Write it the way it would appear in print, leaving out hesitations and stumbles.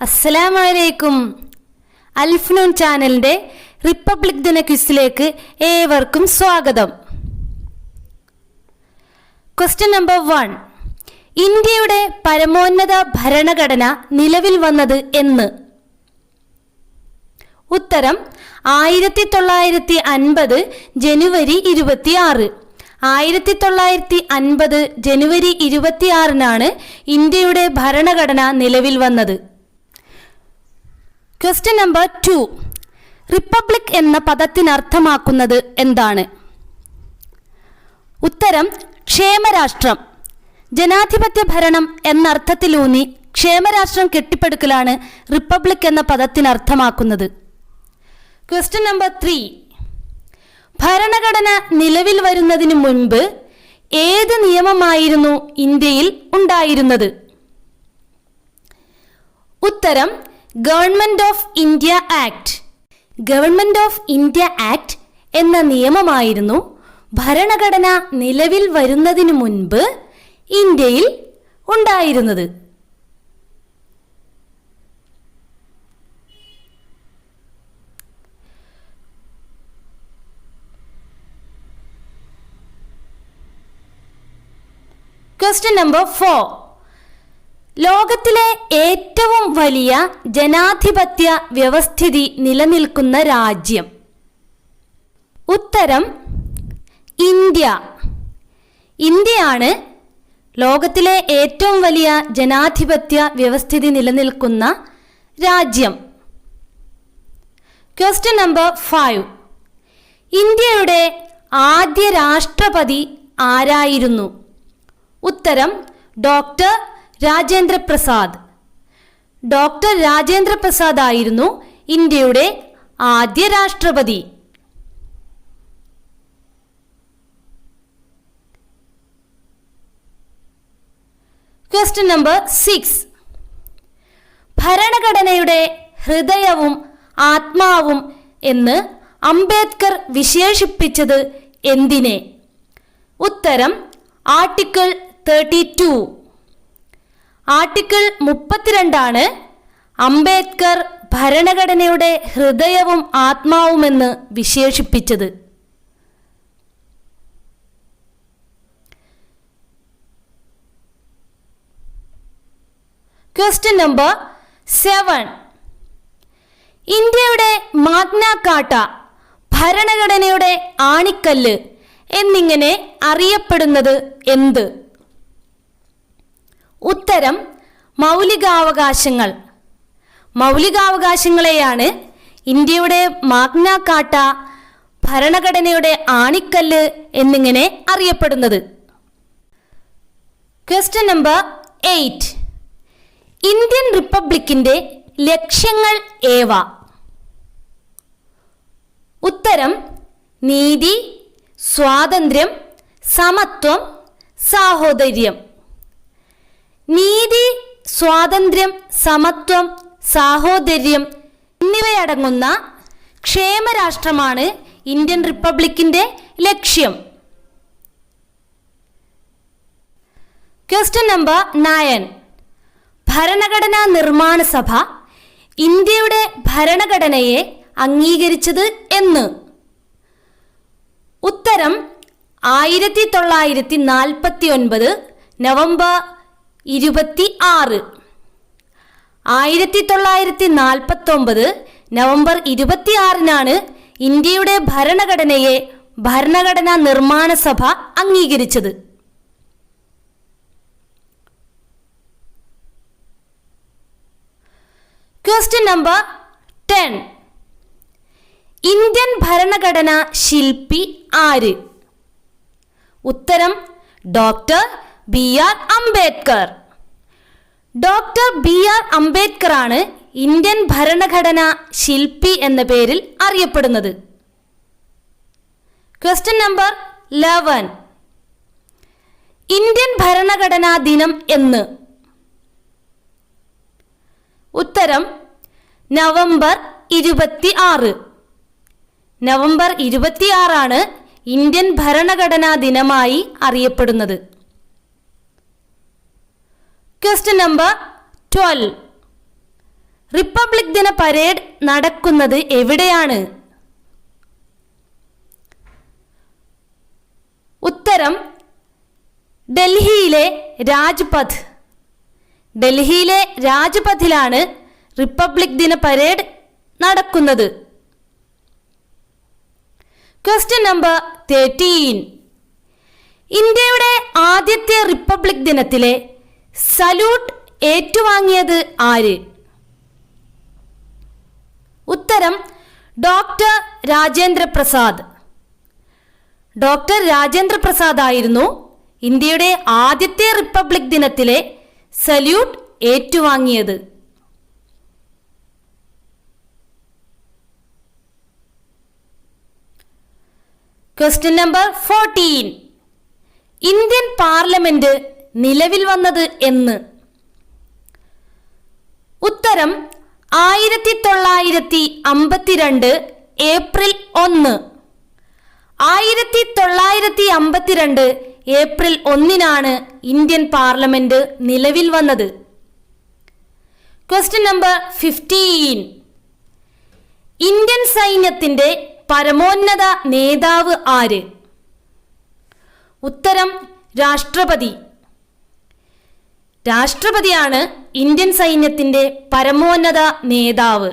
അസ്സലാമലൈക്കും. അൽഫ്നൂൻ ചാനലിൻ്റെ റിപ്പബ്ലിക് ദിന ക്വിസിലേക്ക് ഏവർക്കും സ്വാഗതം. Question number 1. ഇന്ത്യയുടെ പരമോന്നത ഭരണഘടന നിലവിൽ വന്നത് എന്ന്? ഉത്തരം 1950 ജനുവരി 26. 1950 ജനുവരി 26-നാണ് ഇന്ത്യയുടെ ഭരണഘടന നിലവിൽ വന്നത്. Question number 2. റിപ്പബ്ലിക് എന്ന പദത്തിനർത്ഥമാക്കുന്നത് എന്താണ്? ഉത്തരം ക്ഷേമരാഷ്ട്രം. ജനാധിപത്യ ഭരണം എന്നർത്ഥത്തിലൂന്നി ക്ഷേമരാഷ്ട്രം കെട്ടിപ്പടുക്കലാണ് റിപ്പബ്ലിക് എന്ന പദത്തിനർത്ഥമാക്കുന്നത്. Question number 3. ഭരണഘടന നിലവിൽ വരുന്നതിന് മുൻപ് ഏത് നിയമമായിരുന്നു ഇന്ത്യയിൽ ഉണ്ടായിരുന്നത്? ഉത്തരം government of India act. Government of India act എന്ന നിയമമായിരുന്നു ഭരണഘടന നിലവിൽ വരുന്നതിന് മുൻപ് ഇന്ത്യയിൽ ഉണ്ടായിരുന്നത്. Question number 4. ലോകത്തിലെ ഏറ്റവും വലിയ ജനാധിപത്യ വ്യവസ്ഥിതി നിലനിൽക്കുന്ന രാജ്യം? ഉത്തരം ഇന്ത്യ. ഇന്ത്യയാണ് ലോകത്തിലെ ഏറ്റവും വലിയ ജനാധിപത്യ വ്യവസ്ഥിതി നിലനിൽക്കുന്ന രാജ്യം. Question number 5. ഇന്ത്യയുടെ ആദ്യ രാഷ്ട്രപതി ആരായിരുന്നു? ഉത്തരം ഡോക്ടർ രാജേന്ദ്ര പ്രസാദ്. ഡോക്ടർ രാജേന്ദ്ര പ്രസാദ് ആയിരുന്നു ഇന്ത്യയുടെ ആദ്യ രാഷ്ട്രപതി. Question number 6. ഭരണഘടനയുടെ ഹൃദയവും ആത്മാവും എന്ന് അംബേദ്കർ വിശേഷിപ്പിച്ചത് എന്തിനെ? ഉത്തരം ആർട്ടിക്കിൾ 32. ആർട്ടിക്കിൾ 32 അംബേദ്കർ ഭരണഘടനയുടെ ഹൃദയവും ആത്മാവുമെന്ന് വിശേഷിപ്പിച്ചത്. Question number 7. ഇന്ത്യയുടെ മാഗ്ന കാർട്ട, ഭരണഘടനയുടെ ആണിക്കല്ല് എന്നിങ്ങനെ അറിയപ്പെടുന്നത് എന്ത്? ഉത്തരം മൗലികാവകാശങ്ങൾ. മൗലികാവകാശങ്ങളെയാണ് ഇന്ത്യയുടെ മാഗ്ന കാർട്ട, ഭരണഘടനയുടെ ആണിക്കല്ല് എന്നിങ്ങനെ അറിയപ്പെടുന്നത്. Question number 8. ഇന്ത്യൻ റിപ്പബ്ലിക്കിന്റെ ലക്ഷ്യങ്ങൾ ഏവ? ഉത്തരം നീതി, സ്വാതന്ത്ര്യം, സമത്വം, സാഹോദര്യം. നീതി, സ്വാതന്ത്ര്യം, സമത്വം, സാഹോദര്യം എന്നിവയടങ്ങുന്ന ക്ഷേമരാഷ്ട്രമാണ് ഇന്ത്യൻ റിപ്പബ്ലിക്കിന്റെ ലക്ഷ്യം. Question number 9. ഭരണഘടനാ നിർമ്മാണ സഭ ഇന്ത്യയുടെ ഭരണഘടനയെ അംഗീകരിച്ചത് എന്ന്? ഉത്തരം 1949 നവംബർ 26. 1949 നവംബർ 26-നാണ് ഇന്ത്യയുടെ ഭരണഘടനയെ ഭരണഘടനാ നിർമ്മാണ സഭ അംഗീകരിച്ചത്. Question number 10. ഇന്ത്യൻ ഭരണഘടന ശില്പി ആര്? ഉത്തരം doctor BR Ambedkar. Doctor BR Ambedkar ആണ് ഇന്ത്യൻ ഭരണഘടന ശില്പി എന്ന പേരിൽ അറിയപ്പെടുന്നത്. Question number 11. ഇന്ത്യൻ ഭരണഘടനാ ദിനം എന്ന്? ഉത്തരം നവംബർ 26. നവംബർ 26 ഇന്ത്യൻ ഭരണഘടനാ ദിനമായി അറിയപ്പെടുന്നത്. Question number 12. റിപ്പബ്ലിക് ദിന പരേഡ് നടക്കുന്നത് എവിടെയാണ്? ഉത്തരം ഡൽഹിയിലെ രാജ്പഥ്. ഡൽഹിയിലെ രാജ്പഥിലാണ് റിപ്പബ്ലിക് ദിന പരേഡ് നടക്കുന്നത്. Question number 13. ഇന്ത്യയുടെ ആദ്യത്തെ റിപ്പബ്ലിക് ദിനത്തിലെ സല്യൂട്ട് ഏറ്റുവാങ്ങിയത് ആര്? ഉത്തരം ഡോക്ടർ രാജേന്ദ്ര പ്രസാദ്. ഡോക്ടർ രാജേന്ദ്ര പ്രസാദ് ആയിരുന്നു ഇന്ത്യയുടെ ആദ്യത്തെ റിപ്പബ്ലിക് ദിനത്തിലെ സല്യൂട്ട് ഏറ്റുവാങ്ങിയത്. Question number 14. ഇന്ത്യൻ പാർലമെന്റ് നിലവിൽ വന്നത് എന്ന്? ഉത്തരം 1952 ഏപ്രിൽ 1. 1952 ഏപ്രിൽ 1 ഇന്ത്യൻ പാർലമെന്റ് നിലവിൽ വന്നത്. Question number 15. ഇന്ത്യൻ സൈന്യത്തിന്റെ പരമോന്നത നേതാവ് ആര്? ഉത്തരം രാഷ്ട്രപതി. രാഷ്ട്രപതിയാണ് ഇന്ത്യൻ സൈന്യത്തിന്റെ പരമോന്നത നേതാവ്.